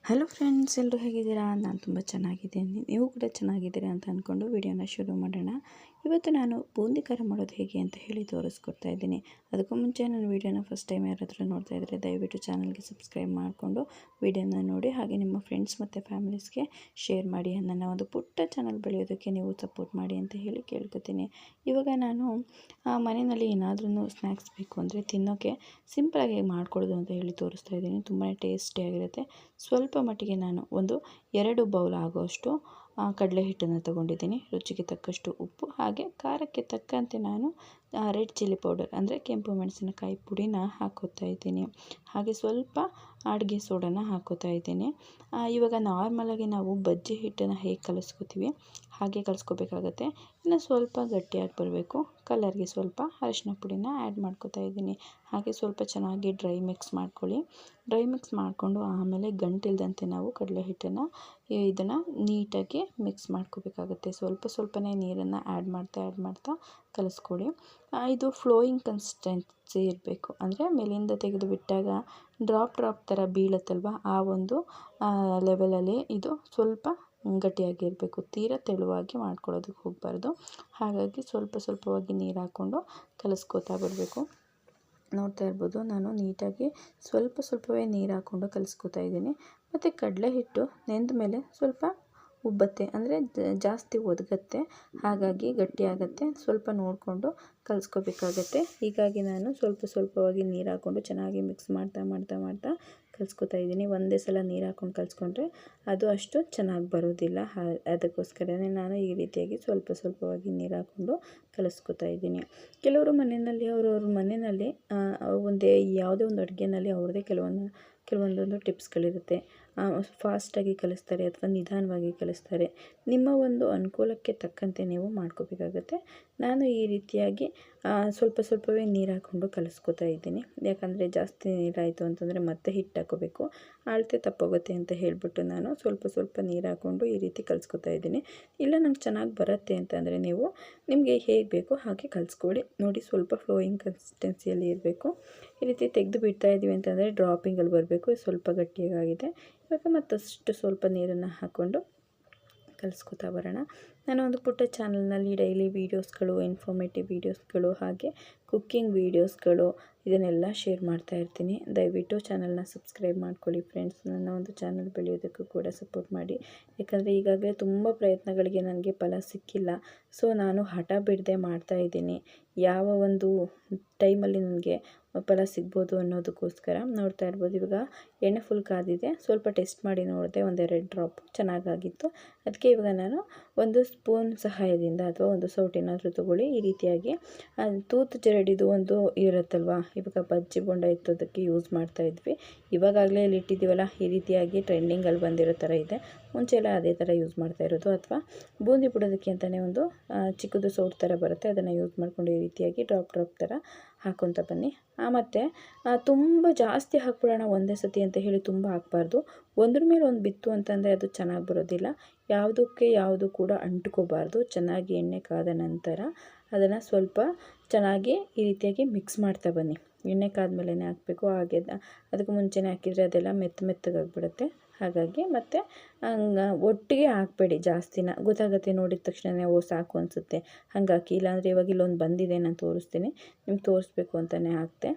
Hello friends, ಎಲ್ಲರೂ ಹೇಗಿದ್ದೀರಾ? ನಾನು ತುಂಬ ಚೆನ್ನಾಗಿದ್ದೀನಿ. ನೀವು ಕೂಡ ಚೆನ್ನಾಗಿದ್ದೀರಾ ಅಂತ ಅಂದ್ಕೊಂಡು ವಿಡಿಯೋನ ಶುರು ಮಾಡೋಣ. ಇವತ್ತು ನಾನು ಬೂಂದಿ ಖಾರ ಮಾಡೋದು ಹೇಗೆ ಅಂತ ಹೇಳಿ ತೋರಿಸ್ಕೊಡ್ತಾ ಇದ್ದೀನಿ. ಅದಕ್ಕೂ ಮುಂಚೆ ನನ್ನ ವಿಡಿಯೋನ ಫಸ್ಟ್ ಟೈಮ್ ಯಾರಾದರೂ ನೋಡ್ತಾ ಇದ್ದರೆ ದಯವಿಟ್ಟು ಚಾನಲ್ಗೆ ಸಬ್ಸ್ಕ್ರೈಬ್ ಮಾಡಿಕೊಂಡು ವಿಡಿಯೋನ ನೋಡಿ, ಹಾಗೆ ನಿಮ್ಮ ಫ್ರೆಂಡ್ಸ್ ಮತ್ತು ಫ್ಯಾಮಿಲೀಸ್ಗೆ ಶೇರ್ ಮಾಡಿ. ನನ್ನ ಒಂದು ಪುಟ್ಟ ಚಾನಲ್ ಬೆಳೆಯೋದಕ್ಕೆ ನೀವು ಸಪೋರ್ಟ್ ಮಾಡಿ ಅಂತ ಹೇಳಿ ಕೇಳ್ಕೊತೀನಿ. ಇವಾಗ ನಾನು ಮನೆಯಲ್ಲಿ ಏನಾದ್ರೂ ಸ್ನ್ಯಾಕ್ಸ್ ಬೇಕು ಅಂದರೆ ತಿನ್ನೋಕ್ಕೆ ಸಿಂಪಲಾಗಿ ಹೇಗೆ ಮಾಡ್ಕೊಳ್ಳೋದು ಅಂತ ಹೇಳಿ ತೋರಿಸ್ತಾ ಇದ್ದೀನಿ. ತುಂಬಾ ಟೇಸ್ಟಿಯಾಗಿರುತ್ತೆ. ಸ್ವಲ್ಪ ಮಟ್ಟಿಗೆ ನಾನು ಒಂದು 2 ಬೌಲ್ ಆಗುವಷ್ಟು ಕಡಲೆ ಹಿಟ್ಟನ್ನು ತಗೊಂಡಿದ್ದೀನಿ. ರುಚಿಗೆ ತಕ್ಕಷ್ಟು ಉಪ್ಪು, ಹಾಗೆ ಖಾರಕ್ಕೆ ತಕ್ಕಂತೆ ನಾನು ರೆಡ್ ಚಿಲ್ಲಿ ಪೌಡರ್ ಅಂದರೆ ಕೆಂಪು ಮೆಣಸಿನಕಾಯಿ ಪುಡಿನ ಹಾಕೋತಾ ಇದ್ದೀನಿ. ಹಾಗೆ ಸ್ವಲ್ಪ ಅಡುಗೆ ಸೋಡಾನ ಹಾಕೋತಾ ಇದ್ದೀನಿ. ಇವಾಗ ನಾರ್ಮಲಾಗಿ ನಾವು ಬಜ್ಜಿ ಹಿಟ್ಟನ್ನು ಹೇಗೆ ಕಲಿಸ್ಕೋತೀವಿ ಹಾಗೆ ಕಲಿಸ್ಕೋಬೇಕಾಗತ್ತೆ. ಇನ್ನು ಸ್ವಲ್ಪ ಗಟ್ಟಿಯಾಗಿ ಬರಬೇಕು. ಕಲರ್ಗೆ ಸ್ವಲ್ಪ ಅರಿಶಿನ ಪುಡಿನ ಆ್ಯಡ್ ಮಾಡ್ಕೋತಾ ಇದ್ದೀನಿ. ಹಾಗೆ ಸ್ವಲ್ಪ ಚೆನ್ನಾಗಿ ಡ್ರೈ ಮಿಕ್ಸ್ ಮಾಡ್ಕೊಳ್ಳಿ. ಡ್ರೈ ಮಿಕ್ಸ್ ಮಾಡಿಕೊಂಡು ಆಮೇಲೆ ಗಂಟಿಲ್ದಂತೆ ನಾವು ಕಡಲೆ ಹಿಟ್ಟನ್ನು ಇದನ್ನು ನೀಟಾಗಿ ಮಿಕ್ಸ್ ಮಾಡ್ಕೋಬೇಕಾಗುತ್ತೆ. ಸ್ವಲ್ಪನೇ ನೀರನ್ನು ಆ್ಯಡ್ ಮಾಡ್ತಾ ಕಲಿಸ್ಕೊಳ್ಳಿ. ಇದು ಫ್ಲೋಯಿಂಗ್ ಕನ್ಸಿಸ್ಟೆನ್ಸಿ ಇರಬೇಕು. ಅಂದರೆ ಮೇಲಿಂದ ತೆಗೆದು ಬಿಟ್ಟಾಗ ಡ್ರಾಪ್ ಥರ ಬೀಳುತ್ತಲ್ವ, ಆ ಒಂದು ಲೆವೆಲಲ್ಲಿ ಇದು ಸ್ವಲ್ಪ ಗಟ್ಟಿಯಾಗಿರಬೇಕು. ತೀರಾ ತೆಳುವಾಗಿ ಮಾಡ್ಕೊಳ್ಳೋದಕ್ಕೆ ಹೋಗಬಾರ್ದು. ಹಾಗಾಗಿ ಸ್ವಲ್ಪವಾಗಿ ನೀರು ಹಾಕ್ಕೊಂಡು ಕಲಿಸ್ಕೋತಾ ಬರಬೇಕು. ನೋಡ್ತಾ ಇರ್ಬೋದು, ನಾನು ನೀಟಾಗಿ ಸ್ವಲ್ಪವೇ ನೀರು ಹಾಕ್ಕೊಂಡು ಕಲಿಸ್ಕೋತಾ ಇದ್ದೀನಿ. ಮತ್ತು ಕಡಲೆ ಹಿಟ್ಟು ನೆಂದ ಮೇಲೆ ಸ್ವಲ್ಪ ಉಬ್ಬತ್ತೆ, ಅಂದರೆ ಜಾಸ್ತಿ ಒದಗತ್ತೆ, ಹಾಗಾಗಿ ಗಟ್ಟಿಯಾಗತ್ತೆ. ಸ್ವಲ್ಪ ನೋಡಿಕೊಂಡು ಕಲಿಸ್ಕೋಬೇಕಾಗತ್ತೆ. ಹೀಗಾಗಿ ನಾನು ಸ್ವಲ್ಪವಾಗಿ ನೀರು ಹಾಕ್ಕೊಂಡು ಚೆನ್ನಾಗಿ ಮಿಕ್ಸ್ ಮಾಡ್ತಾ ಕಲಿಸ್ಕೋತಾ ಇದ್ದೀನಿ. ಒಂದೇ ಸಲ ನೀರು ಹಾಕ್ಕೊಂಡು ಕಲಿಸ್ಕೊಂಡ್ರೆ ಅದು ಅಷ್ಟು ಚೆನ್ನಾಗಿ ಬರೋದಿಲ್ಲ. ಅದಕ್ಕೋಸ್ಕರನೇ ನಾನು ಈ ರೀತಿಯಾಗಿ ಸ್ವಲ್ಪವಾಗಿ ನೀರು ಹಾಕ್ಕೊಂಡು ಕಲಿಸ್ಕೋತಾ ಇದ್ದೀನಿ. ಕೆಲವರು ಮನೆಯಲ್ಲಿ ಅವ್ರವ್ರ ಮನೆಯಲ್ಲಿ ಯಾವುದೇ ಒಂದು ಅಡುಗೆನಲ್ಲಿ ಅವ್ರದ್ದೇ ಕೆಲವೊಂದೊಂದು ಟಿಪ್ಸ್ಗಳಿರುತ್ತೆ. ಫಾಸ್ಟಾಗಿ ಕಲಿಸ್ತಾರೆ ಅಥವಾ ನಿಧಾನವಾಗಿ ಕಲಿಸ್ತಾರೆ. ನಿಮ್ಮ ಒಂದು ಅನುಕೂಲಕ್ಕೆ ತಕ್ಕಂತೆ ನೀವು ಮಾಡ್ಕೋಬೇಕಾಗತ್ತೆ. ನಾನು ಈ ರೀತಿಯಾಗಿ ಸ್ವಲ್ಪವೇ ನೀರು ಹಾಕ್ಕೊಂಡು ಕಲಿಸ್ಕೋತಾ ಇದ್ದೀನಿ. ಯಾಕಂದರೆ ಜಾಸ್ತಿ ನೀರಾಯಿತು ಅಂತಂದರೆ ಮತ್ತೆ ಹಿಟ್ಟು ಹಾಕೋಬೇಕು, ಅಳತೆ ತಪ್ಪೋಗುತ್ತೆ ಅಂತ ಹೇಳಿಬಿಟ್ಟು ನಾನು ಸ್ವಲ್ಪ ನೀರು ಹಾಕ್ಕೊಂಡು ಈ ರೀತಿ ಕಲಿಸ್ಕೋತಾ ಇದ್ದೀನಿ. ಇಲ್ಲ ನಂಗೆ ಚೆನ್ನಾಗಿ ಬರುತ್ತೆ ಅಂತಂದರೆ ನಿಮಗೆ ಹೇಗೆ ಬೇಕೋ ಹಾಗೆ ಕಲಿಸ್ಕೊಳ್ಳಿ. ನೋಡಿ, ಸ್ವಲ್ಪ ಫ್ಲೋಯಿಂಗ್ ಕನ್ಸಿಸ್ಟೆನ್ಸಿಯಲ್ಲಿ ಇರಬೇಕು. ಈ ರೀತಿ ತೆಗೆದು ಬಿಡ್ತಾ ಇದ್ದೀವಿ ಅಂತಂದರೆ ಡ್ರಾಪಿಂಗಲ್ಲಿ ಬರಬೇಕು. ಸ್ವಲ್ಪ ಗಟ್ಟಿಯಾಗಿದೆ. ಇವಾಗ ಮತ್ತಷ್ಟು ಸ್ವಲ್ಪ ನೀರನ್ನು ಹಾಕ್ಕೊಂಡು ಕಲಿಸ್ಕೊತಾ ಬರೋಣ. ನಾನು ಒಂದು ಪುಟ್ಟ ಚಾನಲ್ನಲ್ಲಿ ಡೈಲಿ ವೀಡಿಯೋಸ್ಗಳು, ಇನ್ಫಾರ್ಮೇಟಿವ್ ವೀಡಿಯೋಸ್ಗಳು, ಹಾಗೆ ಕುಕ್ಕಿಂಗ್ ವೀಡಿಯೋಸ್ಗಳು ಇದನ್ನೆಲ್ಲ ಶೇರ್ ಮಾಡ್ತಾ ಇರ್ತೀನಿ. ದಯವಿಟ್ಟು ಚಾನಲ್ನ ಸಬ್ಸ್ಕ್ರೈಬ್ ಮಾಡ್ಕೊಳ್ಳಿ ಫ್ರೆಂಡ್ಸ್. ನನ್ನ ಒಂದು ಚಾನಲ್ ಬೆಳೆಯೋದಕ್ಕೂ ಕೂಡ ಸಪೋರ್ಟ್ ಮಾಡಿ. ಯಾಕಂದರೆ ಈಗಾಗಲೇ ತುಂಬ ಪ್ರಯತ್ನಗಳಿಗೆ ನನಗೆ ಫಲ ಸಿಕ್ಕಿಲ್ಲ. ಸೊ ನಾನು ಹಠ ಬಿಡದೆ ಮಾಡ್ತಾಯಿದ್ದೀನಿ. ಯಾವ ಒಂದು ಟೈಮಲ್ಲಿ ನನಗೆ ಫಲ ಸಿಗ್ಬೋದು ಅನ್ನೋದಕ್ಕೋಸ್ಕರ. ನೋಡ್ತಾ ಇರ್ಬೋದು, ಇವಾಗ ಎಣ್ಣೆ ಫುಲ್ ಕಾದಿದೆ. ಸ್ವಲ್ಪ ಟೆಸ್ಟ್ ಮಾಡಿ ನೋಡಿದೆ, 1-2 ಡ್ರಾಪ್ ಚೆನ್ನಾಗಾಗಿತ್ತು. ಅದಕ್ಕೆ ಇವಾಗ ನಾನು ಒಂದು ಸ್ಪೂನ್ ಸಹಾಯದಿಂದ ಅಥವಾ ಒಂದು ಸೌಟೇನಾದರೂ ತೊಗೊಳ್ಳಿ. ಈ ರೀತಿಯಾಗಿ ತೂತು ಜರಡಿದು ಒಂದು ಇರುತ್ತಲ್ವ, ಇವಾಗ ಬಜ್ಜಿ ಬೋಂಡ ಎತ್ತೋದಕ್ಕೆ ಯೂಸ್ ಮಾಡ್ತಾ ಇದ್ವಿ. ಇವಾಗಲೇ ಇಲ್ಲಿ ಇಟ್ಟಿದ್ದೀವಲ್ಲ, ಈ ರೀತಿಯಾಗಿ ಟ್ರೆಂಡಿಂಗಲ್ಲಿ ಬಂದಿರೋ ಥರ ಇದೆ. ಮುಂಚೆ ಎಲ್ಲ ಅದೇ ಥರ ಯೂಸ್ ಮಾಡ್ತಾ ಇರೋದು. ಅಥವಾ ಬೂಂದಿ ಬಿಡೋದಕ್ಕೆ ಅಂತಲೇ ಒಂದು ಚಿಕ್ಕದು ಸೌಟ್ ಥರ ಬರುತ್ತೆ, ಅದನ್ನು ಯೂಸ್ ಮಾಡ್ಕೊಂಡು ಈ ರೀತಿಯಾಗಿ ಡ್ರಾಪ್ ಥರ ಹಾಕ್ಕೊತ ಬನ್ನಿ. ಮತ್ತು ತುಂಬ ಜಾಸ್ತಿ ಹಾಕ್ಬಿಡೋಣ ಒಂದೇ ಸತಿ ಅಂತ ಹೇಳಿ ತುಂಬ ಹಾಕಬಾರ್ದು. ಒಂದ್ರ ಮೇಲೆ ಒಂದು ಬಿತ್ತು ಅಂತಂದರೆ ಅದು ಚೆನ್ನಾಗಿ ಬರೋದಿಲ್ಲ. ಯಾವುದು ಕೂಡ ಅಂಟ್ಕೋಬಾರ್ದು. ಚೆನ್ನಾಗಿ ಎಣ್ಣೆ ಕಾದ ನಂತರ ಅದನ್ನು ಸ್ವಲ್ಪ ಚೆನ್ನಾಗಿ ಈ ರೀತಿಯಾಗಿ ಮಿಕ್ಸ್ ಮಾಡ್ತಾ ಬನ್ನಿ. ಎಣ್ಣೆ ಕಾದ ಮೇಲೇ ಹಾಕಬೇಕು. ಹಾಗೆ ಅದಕ್ಕೆ ಮುಂಚೆನೇ ಹಾಕಿದರೆ ಅದೆಲ್ಲ ಮೆತ್ತಗಾಗಿಬಿಡುತ್ತೆ. ಹಾಗಾಗಿ ಮತ್ತು ಒಟ್ಟಿಗೆ ಹಾಕಬೇಡಿ. ಜಾಸ್ತಿನ ಗೊತ್ತಾಗುತ್ತೆ ನೋಡಿದ ತಕ್ಷಣ ಸಾಕು ಅನಿಸುತ್ತೆ, ಹಾಗಾಗಿ. ಇಲ್ಲಾಂದರೆ ಇವಾಗ ಇಲ್ಲೊಂದು ಬಂದಿದೆ, ನಾನು ತೋರಿಸ್ತೀನಿ. ನಿಮ್ಗೆ ತೋರಿಸ್ಬೇಕು ಅಂತಲೇ ಹಾಕ್ತೆ.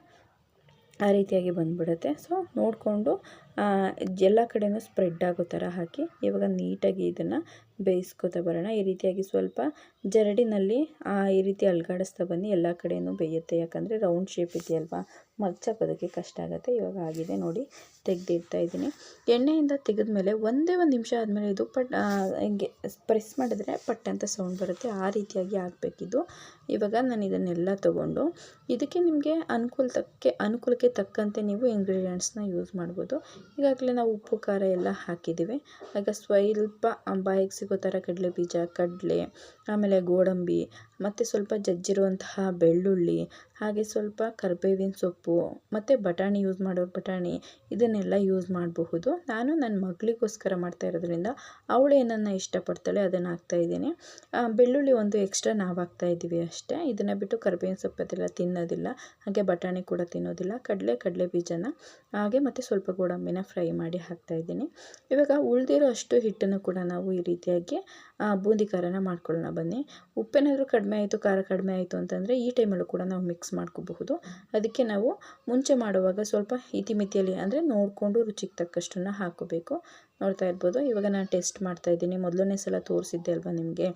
ಆ ರೀತಿಯಾಗಿ ಬಂದುಬಿಡುತ್ತೆ. ಸೊ ನೋಡಿಕೊಂಡು ಎಲ್ಲ ಕಡೆಯೂ ಸ್ಪ್ರೆಡ್ ಆಗೋ ಥರ ಹಾಕಿ ಇವಾಗ ನೀಟಾಗಿ ಇದನ್ನು ಬೇಯಿಸ್ಕೊತಾ ಬರೋಣ. ಈ ರೀತಿಯಾಗಿ ಸ್ವಲ್ಪ ಜರಡಿನಲ್ಲಿ ಈ ರೀತಿ ಅಲುಗಾಡಿಸ್ತಾ ಬನ್ನಿ. ಎಲ್ಲ ಕಡೆಯೂ ಬೇಯುತ್ತೆ. ಯಾಕಂದರೆ ರೌಂಡ್ ಶೇಪ್ ಇದೆಯಲ್ವಾ, ಮಗ್ಚಾಕೋದಕ್ಕೆ ಕಷ್ಟ ಆಗುತ್ತೆ. ಇವಾಗ ಆಗಿದೆ ನೋಡಿ, ತೆಗೆದಿಡ್ತಾ ಇದ್ದೀನಿ. ಎಣ್ಣೆಯಿಂದ ತೆಗೆದ್ಮೇಲೆ ಒಂದೇ ಒಂದು ನಿಮಿಷ ಆದಮೇಲೆ ಇದು ಹಿಂಗೆ ಪ್ರೆಸ್ ಮಾಡಿದ್ರೆ ಪಟ್ ಅಂತ ಸೌಂಡ್ ಬರುತ್ತೆ. ಆ ರೀತಿಯಾಗಿ ಆಗಬೇಕಿದು. ಇವಾಗ ನಾನು ಇದನ್ನೆಲ್ಲ ತೊಗೊಂಡು ಇದಕ್ಕೆ ನಿಮಗೆ ಅನುಕೂಲಕ್ಕೆ ತಕ್ಕಂತೆ ನೀವು ಇಂಗ್ರೀಡಿಯೆಂಟ್ಸ್ನ ಯೂಸ್ ಮಾಡ್ಬೋದು. ಈಗಾಗಲೇ ನಾವು ಉಪ್ಪು ಖಾರ ಎಲ್ಲ ಹಾಕಿದ್ದೀವಿ. ಆಗ ಸ್ವಲ್ಪ ಬಾಯಿಗೆ ಸಿಗೋ ಥರ ಕಡಲೆ ಬೀಜ, ಕಡಲೆ, ಆಮೇಲೆ ಗೋಡಂಬಿ, ಮತ್ತು ಸ್ವಲ್ಪ ಜಜ್ಜಿರುವಂತಹ ಬೆಳ್ಳುಳ್ಳಿ, ಹಾಗೆ ಸ್ವಲ್ಪ ಕರಿಬೇವಿನ ಸೊಪ್ಪು ಮತ್ತು ಬಟಾಣಿ ಯೂಸ್ ಮಾಡೋರು ಬಟಾಣಿ ಇದನ್ನೆಲ್ಲ ಯೂಸ್ ಮಾಡಬಹುದು. ನಾನು ನನ್ನ ಮಗಳಿಗೋಸ್ಕರ ಮಾಡ್ತಾ ಇರೋದ್ರಿಂದ ಅವಳು ಏನನ್ನು ಇಷ್ಟಪಡ್ತಾಳೆ ಅದನ್ನು ಹಾಕ್ತಾಯಿದ್ದೀನಿ. ಬೆಳ್ಳುಳ್ಳಿ ಒಂದು ಎಕ್ಸ್ಟ್ರಾ ನಾವು ಹಾಕ್ತಾಯಿದ್ದೀವಿ ಅಷ್ಟೇ. ಇದನ್ನು ಬಿಟ್ಟು ಕರಿಬೇವಿನ ಸೊಪ್ಪು ಅದೆಲ್ಲ ತಿನ್ನೋದಿಲ್ಲ, ಹಾಗೆ ಬಟಾಣಿ ಕೂಡ ತಿನ್ನೋದಿಲ್ಲ. ಕಡಲೆ ಬೀಜನ ಹಾಗೆ ಮತ್ತು ಸ್ವಲ್ಪ ಗೋಡಂಬಿನ ಫ್ರೈ ಮಾಡಿ ಹಾಕ್ತಾಯಿದ್ದೀನಿ. ಇವಾಗ ಉಳಿದಿರೋ ಅಷ್ಟು ಹಿಟ್ಟನ್ನು ಕೂಡ ನಾವು ಈ ರೀತಿಯಾಗಿ ಬೂಂದಿ ಖಾರನ ಮಾಡ್ಕೊಳ್ಳೋಣ ಬನ್ನಿ. ಉಪ್ಪೇನಾದರೂ ಕಡಿಮೆ ಆಯಿತು, ಖಾರ ಕಡಿಮೆ ಆಯಿತು ಅಂತಂದರೆ ಈ ಟೈಮಲ್ಲೂ ಕೂಡ ನಾವು ಮಿಕ್ಸ್ ಮಾಡ್ಕೋಬಹುದು. ಅದಕ್ಕೆ ನಾವು ಮುಂಚೆ ಮಾಡುವಾಗ ಸ್ವಲ್ಪ ಇತಿಮಿತಿಯಲ್ಲಿ ಅಂದರೆ ನೋಡಿಕೊಂಡು ರುಚಿಗೆ ತಕ್ಕಷ್ಟನ್ನು ಹಾಕೋಬೇಕು. ನೋಡ್ತಾ ಇರ್ಬೋದು. ಇವಾಗ ನಾನು ಟೆಸ್ಟ್ ಮಾಡ್ತಾಯಿದ್ದೀನಿ. ಮೊದಲನೇ ಸಲ ತೋರಿಸಿದ್ದೆ ಅಲ್ವಾ ನಿಮಗೆ,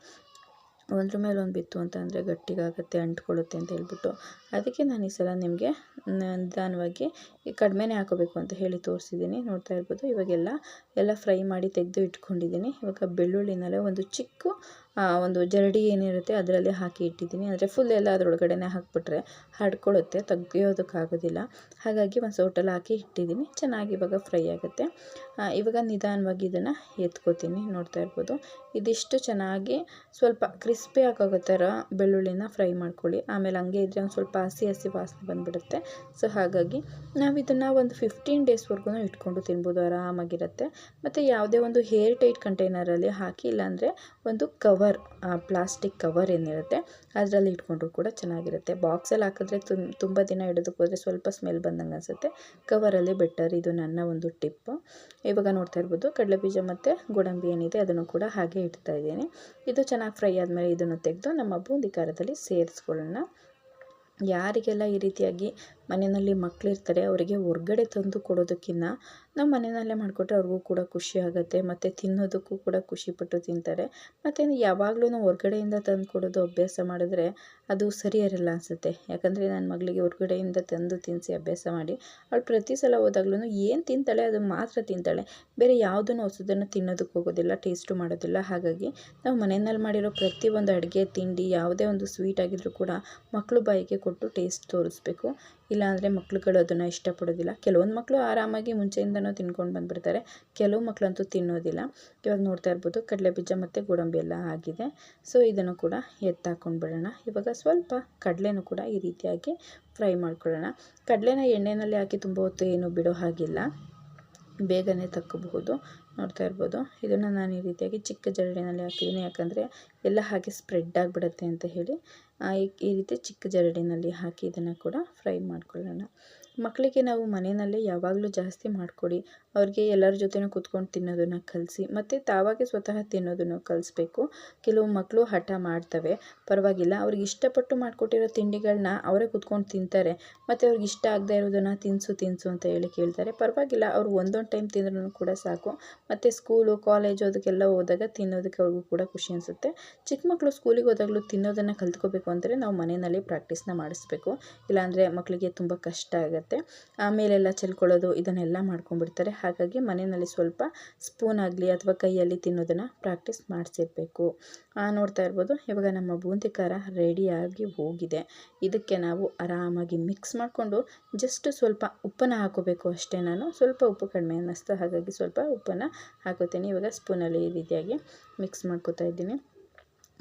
ಒಂದ್ರ ಮೇಲೆ ಒಂದು ಬಿತ್ತು ಅಂತ ಅಂದರೆ ಗಟ್ಟಿಗಾಗುತ್ತೆ, ಅಂಟ್ಕೊಳ್ಳುತ್ತೆ ಅಂತ ಹೇಳ್ಬಿಟ್ಟು, ಅದಕ್ಕೆ ನಾನು ಈ ಸಲ ನಿಮಗೆ ನಿಧಾನವಾಗಿ ಕಡಿಮೆನೇ ಹಾಕೋಬೇಕು ಅಂತ ಹೇಳಿ ತೋರಿಸಿದ್ದೀನಿ. ನೋಡ್ತಾ ಇರ್ಬೋದು. ಇವಾಗೆಲ್ಲ ಫ್ರೈ ಮಾಡಿ ತೆಗೆದು ಇಟ್ಕೊಂಡಿದ್ದೀನಿ. ಇವಾಗ ಬೆಳ್ಳುಳ್ಳಿನಲ್ಲೇ ಒಂದು ಚಿಕ್ಕ ಒಂದು ಜರಡಿ ಏನಿರುತ್ತೆ ಅದರಲ್ಲಿ ಹಾಕಿ ಇಟ್ಟಿದ್ದೀನಿ. ಅಂದರೆ ಫುಲ್ ಎಲ್ಲ ಅದರೊಳಗಡೆನೇ ಹಾಕಿಬಿಟ್ರೆ ಹರ್ಕೊಳ್ಳುತ್ತೆ, ತೆಗಿಯೋದಕ್ಕಾಗೋದಿಲ್ಲ. ಹಾಗಾಗಿ ಒಂದು ಸೌಟಲ್ಲಿ ಹಾಕಿ ಇಟ್ಟಿದ್ದೀನಿ. ಚೆನ್ನಾಗಿ ಇವಾಗ ಫ್ರೈ ಆಗುತ್ತೆ. ಇವಾಗ ನಿಧಾನವಾಗಿ ಇದನ್ನು ಎತ್ಕೋತೀನಿ. ನೋಡ್ತಾ ಇರ್ಬೋದು. ಇದಿಷ್ಟು ಚೆನ್ನಾಗಿ ಸ್ವಲ್ಪ ಕ್ರಿಸ್ಪಿ ಆಗೋ ಥರ ಬೆಳ್ಳುಳ್ಳಿನ ಫ್ರೈ ಮಾಡ್ಕೊಳ್ಳಿ. ಆಮೇಲೆ ಹಂಗೆ ಇದ್ದರೆ ಒಂದು ಸ್ವಲ್ಪ ಹಸಿ ವಾಸನೆ ಬಂದುಬಿಡುತ್ತೆ. ಸೊ ಹಾಗಾಗಿ ನಾವು ಇದನ್ನು ಒಂದು 15 ಡೇಸ್ವರೆಗೂ ಇಟ್ಕೊಂಡು ತಿನ್ಬೋದು, ಆರಾಮಾಗಿರುತ್ತೆ. ಮತ್ತು ಯಾವುದೇ ಒಂದು ಏರ್ ಟೈಟ್ ಕಂಟೈನರಲ್ಲಿ ಹಾಕಿ, ಇಲ್ಲಾಂದರೆ ಒಂದು ಕವರ್, ಪ್ಲಾಸ್ಟಿಕ್ ಕವರ್ ಏನಿರುತ್ತೆ ಅದರಲ್ಲಿ ಇಟ್ಕೊಂಡ್ರೂ ಕೂಡ ಚೆನ್ನಾಗಿರುತ್ತೆ. ಬಾಕ್ಸಲ್ಲಿ ಹಾಕಿದ್ರೆ ತುಂಬ ದಿನ ಇಡೋದಕ್ಕೆ ಹೋದರೆ ಸ್ವಲ್ಪ ಸ್ಮೆಲ್ ಬಂದಂಗೆ ಅನಿಸುತ್ತೆ. ಕವರಲ್ಲಿ ಬೆಟರ್. ಇದು ನನ್ನ ಒಂದು ಟಿಪ್ಪು. ಇವಾಗ ನೋಡ್ತಾ ಇರ್ಬೋದು. ಕಡಲೆಬೀಜ ಮತ್ತು ಗೋಡಂಬಿ ಏನಿದೆ ಅದನ್ನು ಕೂಡ ಹಾಗೆ ಇಡ್ತಾ ಇದ್ದೀನಿ. ಇದು ಚೆನ್ನಾಗಿ ಫ್ರೈ ಆದಮೇಲೆ ಇದನ್ನು ತೆಗೆದು ನಮ್ಮ ಬೂಂದಿ ಖಾರದಲ್ಲಿ ಸೇರಿಸ್ಕೊಳ್ಳೋಣ. ಯಾರಿಗೆಲ್ಲ ಈ ರೀತಿಯಾಗಿ ಮನೆಯಲ್ಲಿ ಮಕ್ಕಳಿರ್ತಾರೆ ಅವರಿಗೆ ಹೊರ್ಗಡೆ ತಂದು ಕೊಡೋದಕ್ಕಿಂತ ನಾವು ಮನೆಯಲ್ಲೇ ಮಾಡಿಕೊಟ್ರೆ ಅವ್ರಿಗೂ ಕೂಡ ಖುಷಿ ಆಗುತ್ತೆ, ಮತ್ತು ತಿನ್ನೋದಕ್ಕೂ ಕೂಡ ಖುಷಿಪಟ್ಟು ತಿಂತಾರೆ. ಮತ್ತು ಯಾವಾಗಲೂ ಹೊರ್ಗಡೆಯಿಂದ ತಂದು ಕೊಡೋದು ಅಭ್ಯಾಸ ಮಾಡಿದ್ರೆ ಅದು ಸರಿ ಇರಲ್ಲ ಅನಿಸುತ್ತೆ. ಯಾಕಂದರೆ ನನ್ನ ಮಗಳಿಗೆ ಹೊರ್ಗಡೆಯಿಂದ ತಂದು ತಿನ್ನಿಸಿ ಅಭ್ಯಾಸ ಮಾಡಿ ಅವಳು ಪ್ರತಿ ಸಲ ಹೋದಾಗ್ಲೂ ಏನು ತಿಂತಾಳೆ ಅದು ಮಾತ್ರ ತಿಂತಾಳೆ, ಬೇರೆ ಯಾವುದನ್ನು ಹೊಸದನ್ನು ತಿನ್ನೋದಕ್ಕೆ ಹೋಗೋದಿಲ್ಲ, ಟೇಸ್ಟು ಮಾಡೋದಿಲ್ಲ. ಹಾಗಾಗಿ ನಾವು ಮನೆಯಲ್ಲಿ ಮಾಡಿರೋ ಪ್ರತಿಯೊಂದು ಅಡುಗೆ ತಿಂಡಿ ಯಾವುದೇ ಒಂದು ಸ್ವೀಟ್ ಆಗಿದ್ರೂ ಕೂಡ ಮಕ್ಕಳು ಬಾಯಿಗೆ ಕೊಟ್ಟು ಟೇಸ್ಟ್ ತೋರಿಸ್ಬೇಕು. ಇಲ್ಲಾಂದರೆ ಮಕ್ಳುಗಳು ಅದನ್ನು ಇಷ್ಟಪಡೋದಿಲ್ಲ. ಕೆಲವೊಂದು ಮಕ್ಕಳು ಆರಾಮಾಗಿ ಮುಂಚೆಯಿಂದನೂ ತಿನ್ಕೊಂಡು ಬಂದುಬಿಡ್ತಾರೆ, ಕೆಲವು ಮಕ್ಕಳಂತೂ ತಿನ್ನೋದಿಲ್ಲ. ಇವಾಗ ನೋಡ್ತಾ ಇರ್ಬೋದು. ಕಡಲೆಬೀಜ ಮತ್ತು ಗೋಡಂಬಿ ಎಲ್ಲ ಆಗಿದೆ. ಸೊ ಇದನ್ನು ಕೂಡ ಎತ್ತಾಕೊಂಡು ಬಿಡೋಣ. ಇವಾಗ ಸ್ವಲ್ಪ ಕಡಲೆನೂ ಕೂಡ ಈ ರೀತಿಯಾಗಿ ಫ್ರೈ ಮಾಡ್ಕೊಳ್ಳೋಣ. ಕಡಲೆನ ಎಣ್ಣೆಯಲ್ಲಿ ಹಾಕಿ ತುಂಬ ಹೊತ್ತು ಏನು ಬಿಡೋ ಹಾಗಿಲ್ಲ, ಬೇಗನೆ ತಕ್ಕಬಹುದು. ನೋಡ್ತಾ ಇರ್ಬೋದು. ಇದನ್ನು ನಾನು ಈ ರೀತಿಯಾಗಿ ಚಿಕ್ಕ ಜರಡಿನಲ್ಲಿ ಹಾಕಿದ್ದೀನಿ, ಯಾಕಂದರೆ ಎಲ್ಲ ಹಾಗೆ ಸ್ಪ್ರೆಡ್ ಆಗಿಬಿಡುತ್ತೆ ಅಂತ ಹೇಳಿ ಈ ರೀತಿ ಚಿಕ್ಕ ಜರಡಿನಲ್ಲಿ ಹಾಕಿ ಇದನ್ನು ಕೂಡ ಫ್ರೈ ಮಾಡ್ಕೊಳ್ಳೋಣ. ಮಕ್ಕಳಿಗೆ ನಾವು ಮನೆಯಲ್ಲೇ ಯಾವಾಗಲೂ ಜಾಸ್ತಿ ಮಾಡಿಕೊಡಿ. ಅವ್ರಿಗೆ ಎಲ್ಲರ ಜೊತೆನೂ ಕೂತ್ಕೊಂಡು ತಿನ್ನೋದನ್ನು ಕಲಿಸಿ, ಮತ್ತು ತಾವಾಗೆ ಸ್ವತಃ ತಿನ್ನೋದನ್ನು ಕಲಿಸ್ಬೇಕು. ಕೆಲವು ಮಕ್ಕಳು ಹಠ ಮಾಡ್ತವೆ, ಪರವಾಗಿಲ್ಲ. ಅವ್ರಿಗೆ ಇಷ್ಟಪಟ್ಟು ಮಾಡಿಕೊಟ್ಟಿರೋ ತಿಂಡಿಗಳನ್ನ ಅವರೇ ಕೂತ್ಕೊಂಡು ತಿಂತಾರೆ, ಮತ್ತು ಅವ್ರಿಗೆ ಇಷ್ಟ ಆಗದೆ ಇರೋದನ್ನು ತಿನ್ನಿಸು ಅಂತ ಹೇಳಿ ಕೇಳ್ತಾರೆ. ಪರವಾಗಿಲ್ಲ, ಅವ್ರು ಒಂದೊಂದು ಟೈಮ್ ತಿಂದ್ರೂ ಕೂಡ ಸಾಕು. ಮತ್ತು ಸ್ಕೂಲು ಕಾಲೇಜು ಅದಕ್ಕೆಲ್ಲ ಹೋದಾಗ ತಿನ್ನೋದಕ್ಕೆ ಅವ್ರಿಗೂ ಕೂಡ ಖುಷಿ ಅನಿಸುತ್ತೆ. ಚಿಕ್ಕ ಮಕ್ಕಳು ಸ್ಕೂಲಿಗೆ ಹೋದಾಗಲೂ ತಿನ್ನೋದನ್ನು ಕಲ್ತ್ಕೋಬೇಕು ಅಂದರೆ ನಾವು ಮನೆಯಲ್ಲಿ ಪ್ರಾಕ್ಟೀಸ್ನ ಮಾಡಿಸ್ಬೇಕು. ಇಲ್ಲಾಂದರೆ ಮಕ್ಕಳಿಗೆ ತುಂಬ ಕಷ್ಟ ಆಗುತ್ತೆ. ಆಮೇಲೆಲ್ಲ ಚೆಲ್ಕೊಳ್ಳೋದು ಇದನ್ನೆಲ್ಲ ಮಾಡ್ಕೊಂಡ್ಬಿಡ್ತಾರೆ. ಹಾಗಾಗಿ ಮನೆಯಲ್ಲಿ ಸ್ವಲ್ಪ ಸ್ಪೂನ್ ಆಗಲಿ ಅಥವಾ ಕೈಯಲ್ಲಿ ತಿನ್ನೋದನ್ನು ಪ್ರಾಕ್ಟೀಸ್ ಮಾಡಿಸಿರ್ಬೇಕು. ನೋಡ್ತಾ ಇರ್ಬೋದು. ಇವಾಗ ನಮ್ಮ ಬೂಂದಿ ಖಾರ ರೆಡಿಯಾಗಿ ಹೋಗಿದೆ. ಇದಕ್ಕೆ ನಾವು ಆರಾಮಾಗಿ ಮಿಕ್ಸ್ ಮಾಡಿಕೊಂಡು ಜಸ್ಟ್ ಸ್ವಲ್ಪ ಉಪ್ಪನ್ನು ಹಾಕೋಬೇಕು ಅಷ್ಟೇ. ನಾನು ಸ್ವಲ್ಪ ಉಪ್ಪು ಕಡಿಮೆ ಅನ್ನಿಸ್ತು, ಹಾಗಾಗಿ ಸ್ವಲ್ಪ ಉಪ್ಪನ್ನು ಹಾಕೋತೀನಿ. ಇವಾಗ ಸ್ಪೂನಲ್ಲಿ ಈ ರೀತಿಯಾಗಿ ಮಿಕ್ಸ್ ಮಾಡ್ಕೋತಾ ಇದ್ದೀನಿ.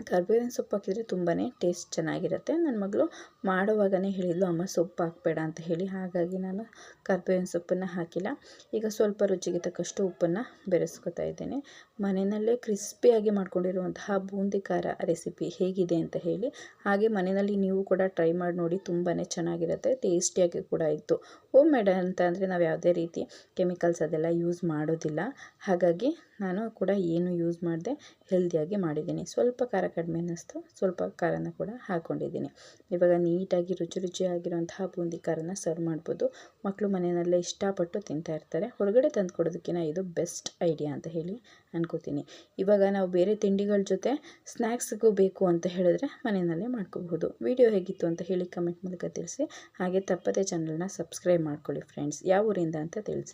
ಕರಿಬೇವಿನ ಸೊಪ್ಪು ಹಾಕಿದರೆ ತುಂಬಾ ಟೇಸ್ಟ್ ಚೆನ್ನಾಗಿರುತ್ತೆ. ನನ್ನ ಮಗಳು ಮಾಡುವಾಗಲೇ ಹೇಳಿದ್ಲು, ಅಮ್ಮ ಸೊಪ್ಪು ಹಾಕಬೇಡ ಅಂತ ಹೇಳಿ. ಹಾಗಾಗಿ ನಾನು ಕರಿಬೇವಿನ ಸೊಪ್ಪನ್ನು ಹಾಕಿಲ್ಲ. ಈಗ ಸ್ವಲ್ಪ ರುಚಿಗೆ ತಕ್ಕಷ್ಟು ಉಪ್ಪನ್ನು ಬೆರೆಸ್ಕೊತಾ ಇದ್ದೇನೆ. ಮನೆಯಲ್ಲೇ ಕ್ರಿಸ್ಪಿಯಾಗಿ ಮಾಡ್ಕೊಂಡಿರುವಂತಹ ಬೂಂದಿ ಖಾರ ರೆಸಿಪಿ ಹೇಗಿದೆ ಅಂತ ಹೇಳಿ, ಹಾಗೆ ಮನೆಯಲ್ಲಿ ನೀವು ಕೂಡ ಟ್ರೈ ಮಾಡಿ ನೋಡಿ. ತುಂಬಾ ಚೆನ್ನಾಗಿರುತ್ತೆ, ಟೇಸ್ಟಿಯಾಗಿ ಕೂಡ ಇತ್ತು. ಹೋಮ್ ಮೇಡ್ ಅಂತ ಅಂದರೆ ನಾವು ಯಾವುದೇ ರೀತಿ ಕೆಮಿಕಲ್ಸ್ ಅದೆಲ್ಲ ಯೂಸ್ ಮಾಡೋದಿಲ್ಲ. ಹಾಗಾಗಿ ನಾನು ಕೂಡ ಏನು ಯೂಸ್ ಮಾಡದೆ ಹೆಲ್ದಿಯಾಗಿ ಮಾಡಿದ್ದೀನಿ. ಸ್ವಲ್ಪ ಖಾರ ಕಡಿಮೆ ಅನ್ನಿಸ್ತು, ಸ್ವಲ್ಪ ಖಾರನ ಕೂಡ ಹಾಕ್ಕೊಂಡಿದ್ದೀನಿ. ಇವಾಗ ನೀಟಾಗಿ ರುಚಿಯಾಗಿರುವಂತಹ ಬೂಂದಿ ಖಾರನ ಸರ್ವ್ ಮಾಡ್ಬೋದು. ಮಕ್ಕಳು ಮನೆಯಲ್ಲೇ ಇಷ್ಟಪಟ್ಟು ತಿಂತಾ ಇರ್ತಾರೆ. ಹೊರಗಡೆ ತಂದು ಕೊಡೋದಕ್ಕಿಂತ ಇದು ಬೆಸ್ಟ್ ಐಡಿಯಾ ಅಂತ ಹೇಳಿ ಅನ್ಕೋತೀನಿ. ಇವಾಗ ನಾವು ಬೇರೆ ತಿಂಡಿಗಳ ಜೊತೆ ಸ್ನ್ಯಾಕ್ಸ್ಗೂ ಬೇಕು ಅಂತ ಹೇಳಿದ್ರೆ ಮನೆಯಲ್ಲೇ ಮಾಡ್ಕೋಬಹುದು. ವಿಡಿಯೋ ಹೇಗಿತ್ತು ಅಂತ ಹೇಳಿ ಕಮೆಂಟ್ ಮೂಲಕ ತಿಳಿಸಿ. ಹಾಗೆ ತಪ್ಪದೇ ಚಾನಲ್ನ ಸಬ್ಸ್ಕ್ರೈಬ್ ಮಾಡ್ಕೊಳ್ಳಿ ಫ್ರೆಂಡ್ಸ್. ಯಾವ ಊರಿಂದ ಅಂತ ತಿಳಿಸಿ.